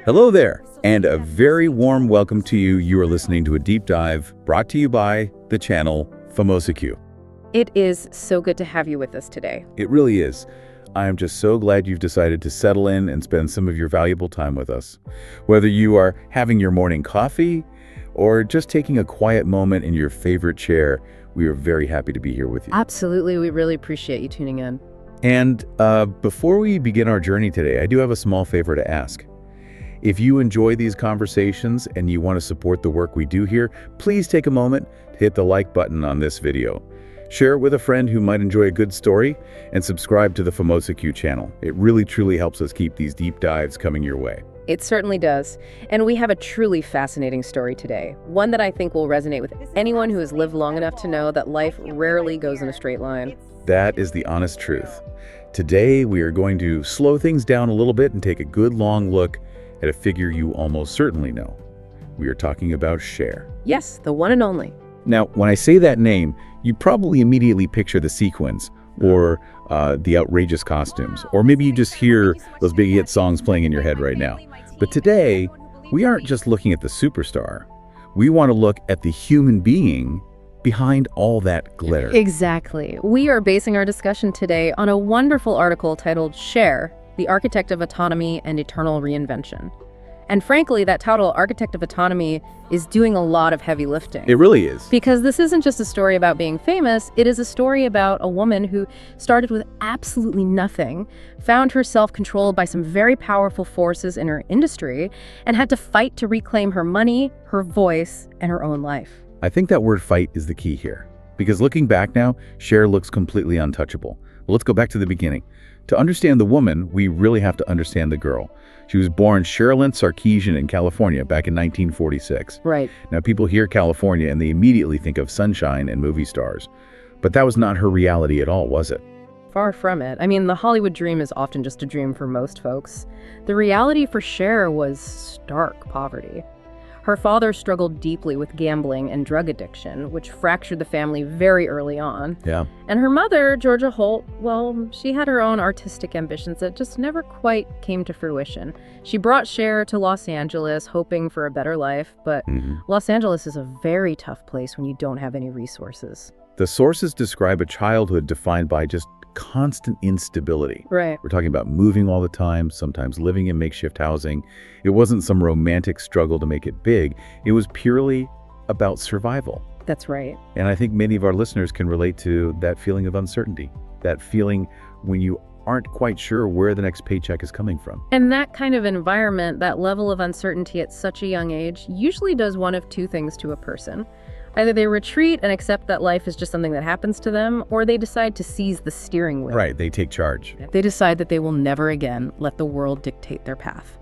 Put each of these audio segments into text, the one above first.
Hello there, and a very warm welcome to you. You are listening to a deep dive brought to you by the channel FAMOSIQ. It is so good to have you with us today. It really is. I am just so glad you've decided to settle in and spend some of your valuable time with us. Whether you are having your morning coffee or just taking a quiet moment in your favorite chair, we are very happy to be here with you. Absolutely, we really appreciate you tuning in. And before we begin our journey today, I do have a small favor to ask. If you enjoy these conversations and you want to support the work we do here, please take a moment to hit the like button on this video. Share it with a friend who might enjoy a good story, and subscribe to the FAMOSIQ channel. It really truly helps us keep these deep dives coming your way. It certainly does. And we have a truly fascinating story today, one that I think will resonate with anyone who has lived long enough to know that life rarely goes in a straight line. That is the honest truth. Today, we are going to slow things down a little bit and take a good long look at a figure you almost certainly know. We are talking about Cher. Yes, the one and only. Now, when I say that name, you probably immediately picture the sequins or the outrageous costumes, or maybe you just hear those big hit songs playing in your head right now. But today, we aren't just looking at the superstar. We want to look at the human being behind all that glitter. Exactly. We are basing our discussion today on a wonderful article titled Cher, the Architect of Autonomy and Eternal Reinvention. And frankly, that title, Architect of Autonomy, is doing a lot of heavy lifting. It really is. Because this isn't just a story about being famous, it is a story about a woman who started with absolutely nothing, found herself controlled by some very powerful forces in her industry, and had to fight to reclaim her money, her voice, and her own life. I think that word fight is the key here. Because looking back now, Cher looks completely untouchable. Well, let's go back to the beginning. To understand the woman, we really have to understand the girl. She was born Sherilyn Sarkeesian in California back in 1946. Right. Now, people hear California and they immediately think of sunshine and movie stars. But that was not her reality at all, was it? Far from it. I mean, the Hollywood dream is often just a dream for most folks. The reality for Cher was stark poverty. Her father struggled deeply with gambling and drug addiction, which fractured the family very early on. Yeah. And her mother, Georgia Holt, well, she had her own artistic ambitions that just never quite came to fruition. She brought Cher to Los Angeles, hoping for a better life, but Los Angeles is a very tough place when you don't have any resources. The sources describe a childhood defined by just constant instability. Right. We're talking about moving all the time, sometimes living in makeshift housing. It wasn't some romantic struggle to make it big. It was purely about survival. That's right. And I think many of our listeners can relate to that feeling of uncertainty, that feeling when you aren't quite sure where the next paycheck is coming from. And that kind of environment, that level of uncertainty at such a young age, usually does one of two things to a person. Either they retreat and accept that life is just something that happens to them, or they decide to seize the steering wheel. Right, they take charge. They decide that they will never again let the world dictate their path.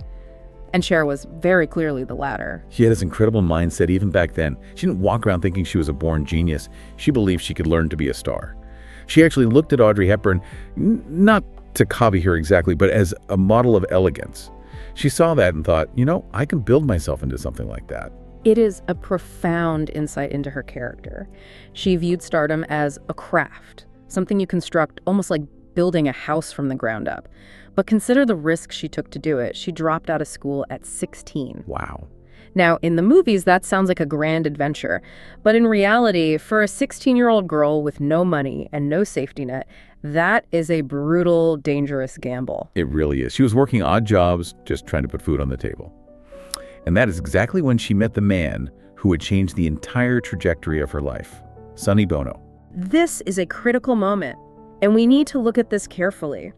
And Cher was very clearly the latter. She had this incredible mindset even back then. She didn't walk around thinking she was a born genius. She believed she could learn to be a star. She actually looked at Audrey Hepburn, not to copy her exactly, but as a model of elegance. She saw that and thought, you know, I can build myself into something like that. It is a profound insight into her character. She viewed stardom as a craft, something you construct almost like building a house from the ground up. But consider the risk she took to do it. She dropped out of school at 16. Wow. Now, in the movies, that sounds like a grand adventure. But in reality, for a 16-year-old girl with no money and no safety net, that is a brutal, dangerous gamble. It really is. She was working odd jobs, just trying to put food on the table. And that is exactly when she met the man who would change the entire trajectory of her life, Sonny Bono. This is a critical moment, and we need to look at this carefully.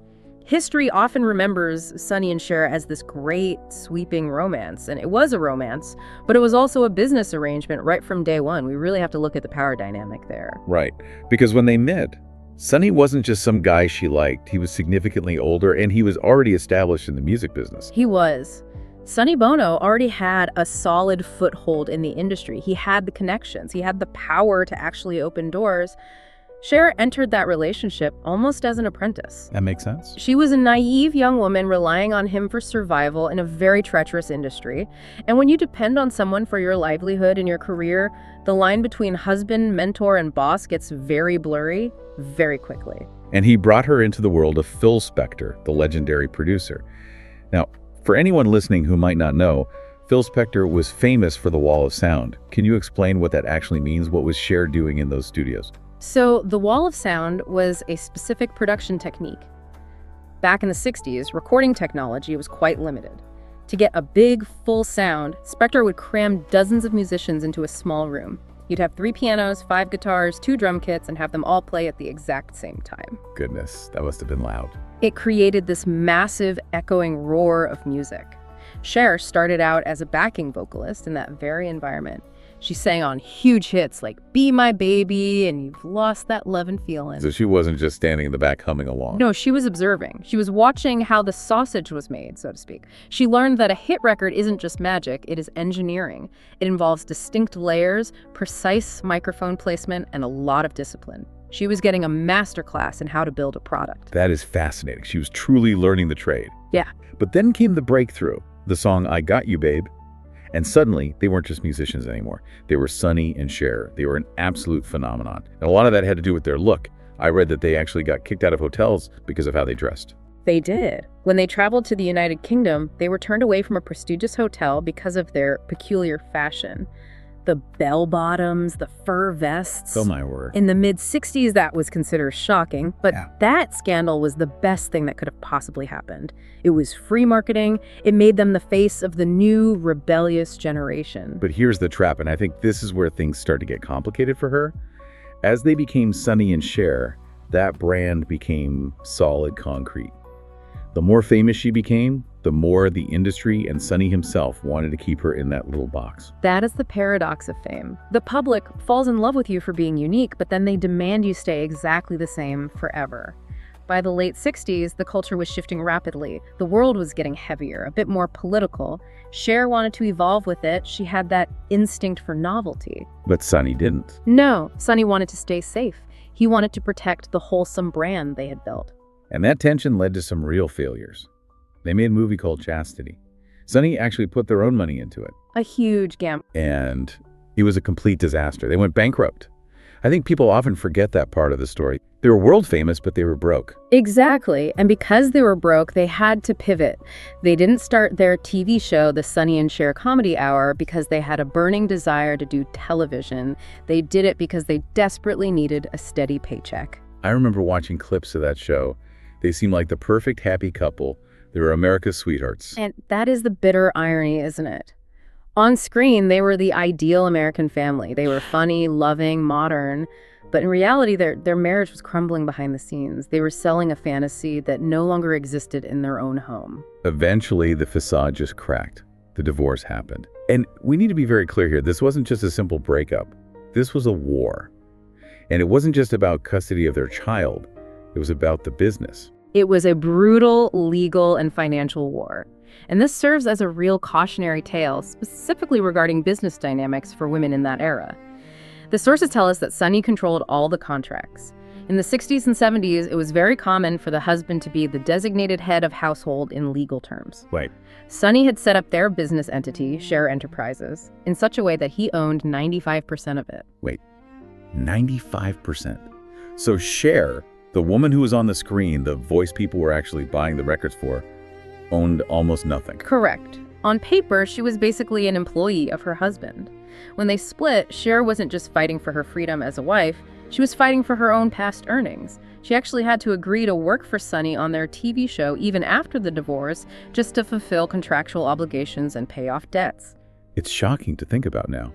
History often remembers Sonny and Cher as this great, sweeping romance, and it was a romance, but it was also a business arrangement right from day one. We really have to look at the power dynamic there. Right, because when they met, Sonny wasn't just some guy she liked. He was significantly older, and he was already established in the music business. He was. Sonny Bono already had a solid foothold in the industry. He had the connections. He had the power to actually open doors. Cher entered that relationship almost as an apprentice. That makes sense. She was a naive young woman relying on him for survival in a very treacherous industry. And when you depend on someone for your livelihood and your career, the line between husband, mentor, and boss gets very blurry very quickly. And he brought her into the world of Phil Spector, the legendary producer. Now, For anyone listening who might not know, Phil Spector was famous for the Wall of Sound. Can you explain what that actually means? What was Cher doing in those studios? So the Wall of Sound was a specific production technique. Back in the 60s, recording technology was quite limited. To get a big, full sound, Spector would cram dozens of musicians into a small room. You'd have 3 pianos, 5 guitars, 2 drum kits, and have them all play at the exact same time. Goodness, that must have been loud. It created this massive, echoing roar of music. Cher started out as a backing vocalist in that very environment. She sang on huge hits like Be My Baby and You've Lost That Lovin' Feelin'. So she wasn't just standing in the back humming along. No, she was observing. She was watching how the sausage was made, so to speak. She learned that a hit record isn't just magic, it is engineering. It involves distinct layers, precise microphone placement, and a lot of discipline. She was getting a masterclass in how to build a product. That is fascinating. She was truly learning the trade. Yeah. But then came the breakthrough, the song I Got You, Babe. And suddenly, they weren't just musicians anymore. They were Sonny and Cher. They were an absolute phenomenon. And a lot of that had to do with their look. I read that they actually got kicked out of hotels because of how they dressed. They did. When they traveled to the United Kingdom, they were turned away from a prestigious hotel because of their peculiar fashion. The bell-bottoms, the fur vests. Oh, my word. In the mid-60s, that was considered shocking, but Yeah. that scandal was the best thing that could have possibly happened. It was free marketing. It made them the face of the new, rebellious generation. But here's the trap, and I think this is where things start to get complicated for her. As they became Sonny and Cher, that brand became solid concrete. The more famous she became, the more the industry and Sonny himself wanted to keep her in that little box. That is the paradox of fame. The public falls in love with you for being unique, but then they demand you stay exactly the same forever. By the late 60s, the culture was shifting rapidly. The world was getting heavier, a bit more political. Cher wanted to evolve with it. She had that instinct for novelty. But Sonny didn't. No, Sonny wanted to stay safe. He wanted to protect the wholesome brand they had built. And that tension led to some real failures. They made a movie called Chastity. Sonny actually put their own money into it. A huge gamble. And it was a complete disaster. They went bankrupt. I think people often forget that part of the story. They were world famous, but they were broke. Exactly. And because they were broke, they had to pivot. They didn't start their TV show, The Sonny and Cher Comedy Hour, because they had a burning desire to do television. They did it because they desperately needed a steady paycheck. I remember watching clips of that show. They seemed like the perfect happy couple. They were America's sweethearts. And that is the bitter irony, isn't it? On screen, they were the ideal American family. They were funny, loving, modern. But in reality, their marriage was crumbling behind the scenes. They were selling a fantasy that no longer existed in their own home. Eventually, the facade just cracked. The divorce happened. And we need to be very clear here. This wasn't just a simple breakup. This was a war. And it wasn't just about custody of their child. It was about the business. It was a brutal legal and financial war. And this serves as a real cautionary tale, specifically regarding business dynamics for women in that era. The sources tell us that Sonny controlled all the contracts. In the 60s and 70s, it was very common for the husband to be the designated head of household in legal terms. Wait, Sonny had set up their business entity, Cher Enterprises, in such a way that he owned 95% of it. 95%. So Cher, the woman who was on the screen, the voice people were actually buying the records for, owned almost nothing. Correct. On paper, she was basically an employee of her husband. When they split, Cher wasn't just fighting for her freedom as a wife, she was fighting for her own past earnings. She actually had to agree to work for Sonny on their TV show even after the divorce, just to fulfill contractual obligations and pay off debts. It's shocking to think about now.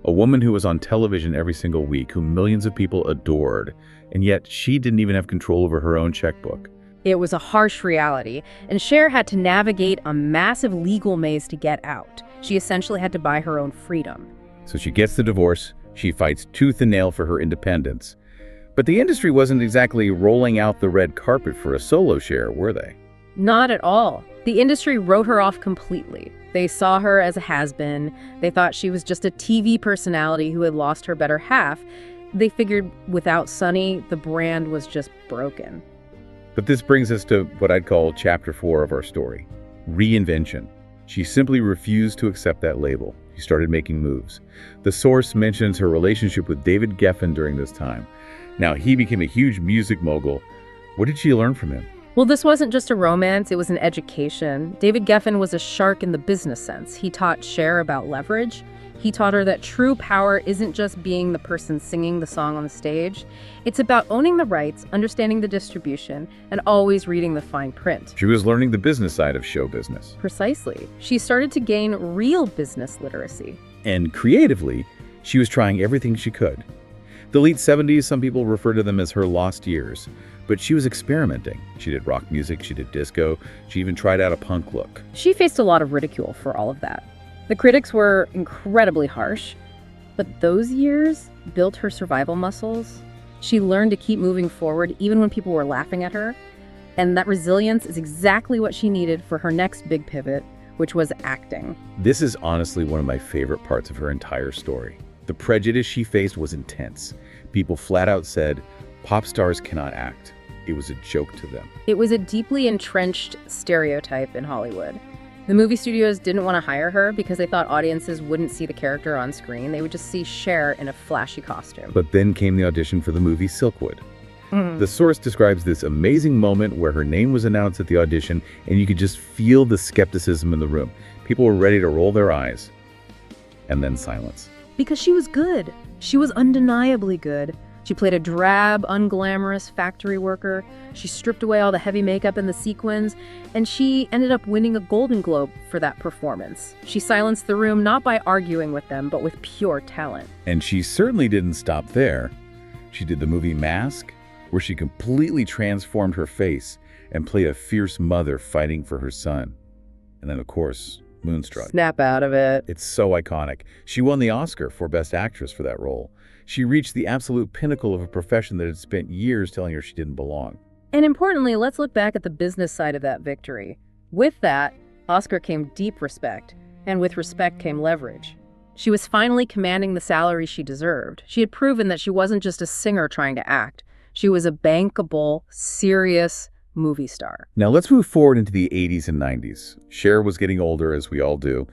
A woman who was on television every single week, who millions of people adored, and yet she didn't even have control over her own checkbook. It was a harsh reality, and Cher had to navigate a massive legal maze to get out. She essentially had to buy her own freedom. So she gets the divorce, she fights tooth and nail for her independence. But the industry wasn't exactly rolling out the red carpet for a solo Cher, were they? Not at all. The industry wrote her off completely. They saw her as a has-been. They thought she was just a TV personality who had lost her better half. They figured without Sonny, the brand was just broken. But this brings us to what I'd call chapter 4 of our story, reinvention. She simply refused to accept that label. She started making moves. The source mentions her relationship with David Geffen during this time. Now, he became a huge music mogul. What did she learn from him? Well, this wasn't just a romance, it was an education. David Geffen was a shark in the business sense. He taught Cher about leverage. He taught her that true power isn't just being the person singing the song on the stage. It's about owning the rights, understanding the distribution, and always reading the fine print. She was learning the business side of show business. Precisely. She started to gain real business literacy. And creatively, she was trying everything she could. The late 70s, some people refer to them as her lost years, but she was experimenting. She did rock music, she did disco, she even tried out a punk look. She faced a lot of ridicule for all of that. The critics were incredibly harsh, but those years built her survival muscles. She learned to keep moving forward even when people were laughing at her, and that resilience is exactly what she needed for her next big pivot, which was acting. This is honestly one of my favorite parts of her entire story. The prejudice she faced was intense. People flat out said, pop stars cannot act. It was a joke to them. It was a deeply entrenched stereotype in Hollywood. The movie studios didn't want to hire her because they thought audiences wouldn't see the character on screen. They would just see Cher in a flashy costume. But then came the audition for the movie Silkwood. The source describes this amazing moment where her name was announced at the audition, and you could just feel the skepticism in the room. People were ready to roll their eyes. And then silence. Because she was good. She was undeniably good. She played a drab, unglamorous factory worker. She stripped away all the heavy makeup and the sequins, and she ended up winning a Golden Globe for that performance. She silenced the room not by arguing with them, but with pure talent. And she certainly didn't stop there. She did the movie Mask, where she completely transformed her face and played a fierce mother fighting for her son. And then, of course, Moonstruck. Snap out of it. It's so iconic. She won the Oscar for Best Actress for that role. She reached the absolute pinnacle of a profession that had spent years telling her she didn't belong. And importantly, let's look back at the business side of that victory. With that, Oscar came deep respect, and with respect came leverage. She was finally commanding the salary she deserved. She had proven that she wasn't just a singer trying to act. She was a bankable, serious movie star. Now let's move forward into the 80s and 90s. Cher was getting older, as we all do.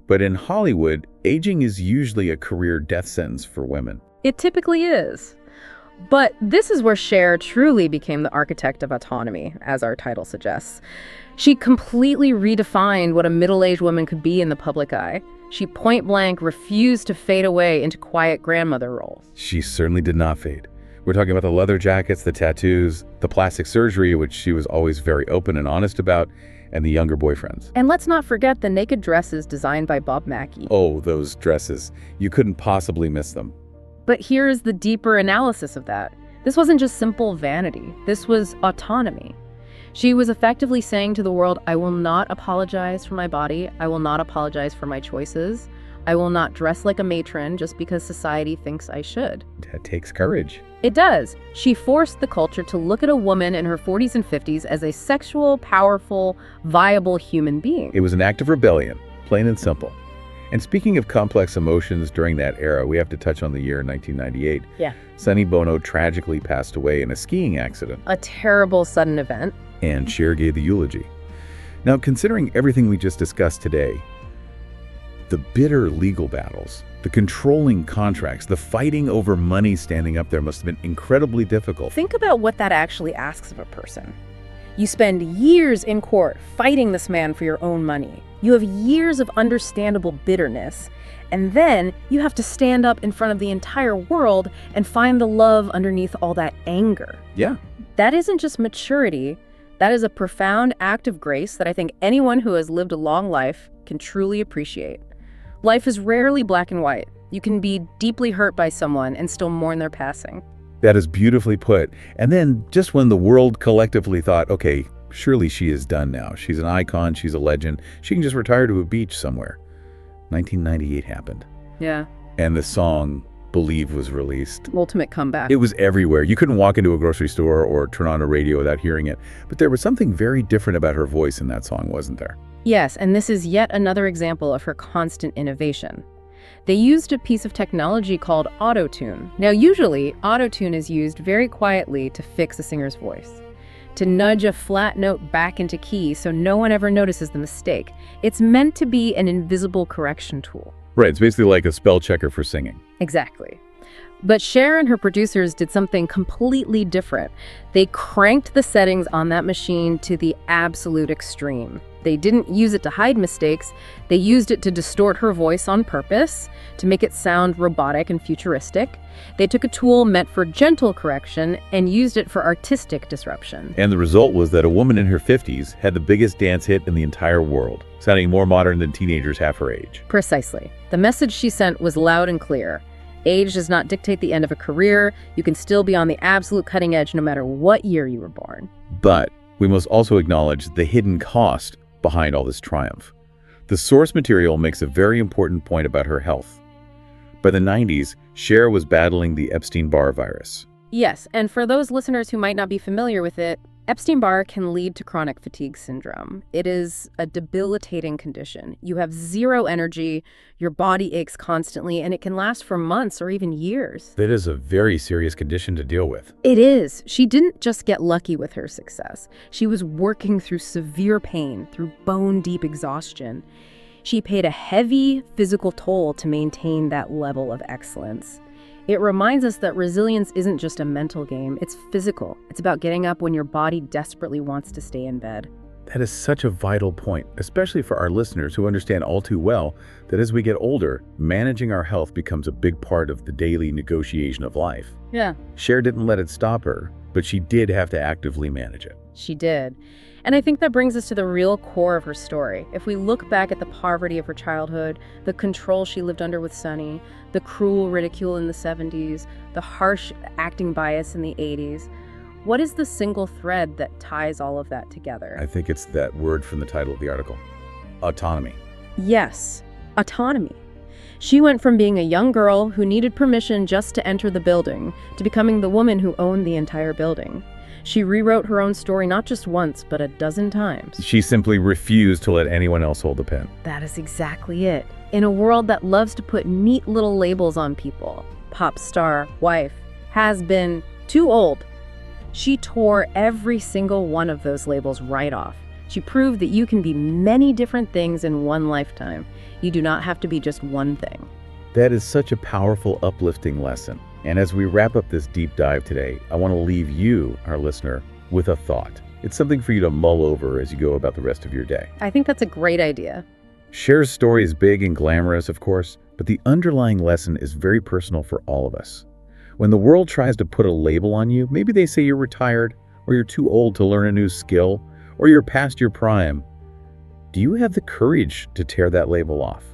But in Hollywood, aging is usually a career death sentence for women. It typically is. But this is where Cher truly became the architect of autonomy, as our title suggests. She completely redefined what a middle-aged woman could be in the public eye. She point-blank refused to fade away into quiet grandmother roles. She certainly did not fade. We're talking about the leather jackets, the tattoos, the plastic surgery, which she was always very open and honest about, and the younger boyfriends. And let's not forget the naked dresses designed by Bob Mackie. Oh, those dresses. You couldn't possibly miss them. But here's the deeper analysis of that. This wasn't just simple vanity. This was autonomy. She was effectively saying to the world, I will not apologize for my body. I will not apologize for my choices. I will not dress like a matron just because society thinks I should. That takes courage. It does. She forced the culture to look at a woman in her 40s and 50s as a sexual, powerful, viable human being. It was an act of rebellion, plain and simple. And speaking of complex emotions during that era, we have to touch on the year 1998. Yeah. Sonny Bono tragically passed away in a skiing accident. A terrible sudden event. And Cher gave the eulogy. Now, considering everything we just discussed today, the bitter legal battles, the controlling contracts, the fighting over money standing up there must have been incredibly difficult. Think about what that actually asks of a person. You spend years in court fighting this man for your own money. You have years of understandable bitterness. And then you have to stand up in front of the entire world and find the love underneath all that anger. Yeah. That isn't just maturity. That is a profound act of grace that I think anyone who has lived a long life can truly appreciate. Life is rarely black and white. You can be deeply hurt by someone and still mourn their passing. That is beautifully put. And then just when the world collectively thought, okay, surely she is done now. She's an icon. She's a legend. She can just retire to a beach somewhere. 1998 happened. Yeah. And the song Believe was released. Ultimate comeback. It was everywhere. You couldn't walk into a grocery store or turn on a radio without hearing it. But there was something very different about her voice in that song, wasn't there? Yes, and this is yet another example of her constant innovation. They used a piece of technology called auto-tune. Now, usually, auto-tune is used very quietly to fix a singer's voice, to nudge a flat note back into key so no one ever notices the mistake. It's meant to be an invisible correction tool. Right, it's basically like a spell checker for singing. Exactly. But Cher and her producers did something completely different. They cranked the settings on that machine to the absolute extreme. They didn't use it to hide mistakes. They used it to distort her voice on purpose, to make it sound robotic and futuristic. They took a tool meant for gentle correction and used it for artistic disruption. And the result was that a woman in her 50s had the biggest dance hit in the entire world, sounding more modern than teenagers half her age. Precisely. The message she sent was loud and clear. Age does not dictate the end of a career. You can still be on the absolute cutting edge no matter what year you were born. But we must also acknowledge the hidden cost behind all this triumph. The source material makes a very important point about her health. By the 90s, Cher was battling the Epstein-Barr virus. Yes, and for those listeners who might not be familiar with it, Epstein-Barr can lead to chronic fatigue syndrome. It is a debilitating condition. You have zero energy, your body aches constantly, and it can last for months or even years. That is a very serious condition to deal with. It is. She didn't just get lucky with her success. She was working through severe pain, through bone-deep exhaustion. She paid a heavy physical toll to maintain that level of excellence. It reminds us that resilience isn't just a mental game, it's physical. It's about getting up when your body desperately wants to stay in bed. That is such a vital point, especially for our listeners who understand all too well that as we get older, managing our health becomes a big part of the daily negotiation of life. Yeah. Cher didn't let it stop her, but she did have to actively manage it. She did. And I think that brings us to the real core of her story. If we look back at the poverty of her childhood, the control she lived under with Sonny, the cruel ridicule in the 70s, the harsh acting bias in the 80s, what is the single thread that ties all of that together? I think it's that word from the title of the article: autonomy. Yes, autonomy. She went from being a young girl who needed permission just to enter the building to becoming the woman who owned the entire building. She rewrote her own story not just once, but a dozen times. She simply refused to let anyone else hold the pen. That is exactly it. In a world that loves to put neat little labels on people, pop star, wife, has been, too old, she tore every single one of those labels right off. She proved that you can be many different things in one lifetime. You do not have to be just one thing. That is such a powerful, uplifting lesson. And as we wrap up this deep dive today, I want to leave you, our listener, with a thought. It's something for you to mull over as you go about the rest of your day. I think that's a great idea. Cher's story is big and glamorous, of course, but the underlying lesson is very personal for all of us. When the world tries to put a label on you, maybe they say you're retired, or you're too old to learn a new skill, or you're past your prime. Do you have the courage to tear that label off?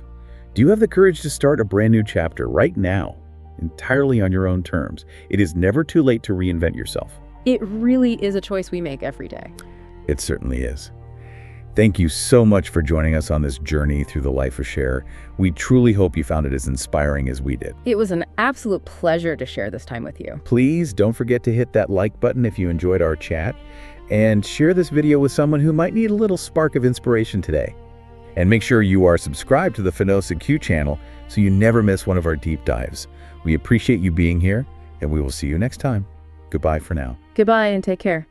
Do you have the courage to start a brand new chapter right now, entirely on your own terms? It is never too late to reinvent yourself. It really is a choice we make every day. It certainly is. Thank you so much for joining us on this journey through the life of Cher. We truly hope you found it as inspiring as we did. It was an absolute pleasure to share this time with you. Please don't forget to hit that like button if you enjoyed our chat, and share this video with someone who might need a little spark of inspiration today. And make sure you are subscribed to the FAMOSIQ channel so you never miss one of our deep dives. We appreciate you being here, and we will see you next time. Goodbye for now. Goodbye and take care.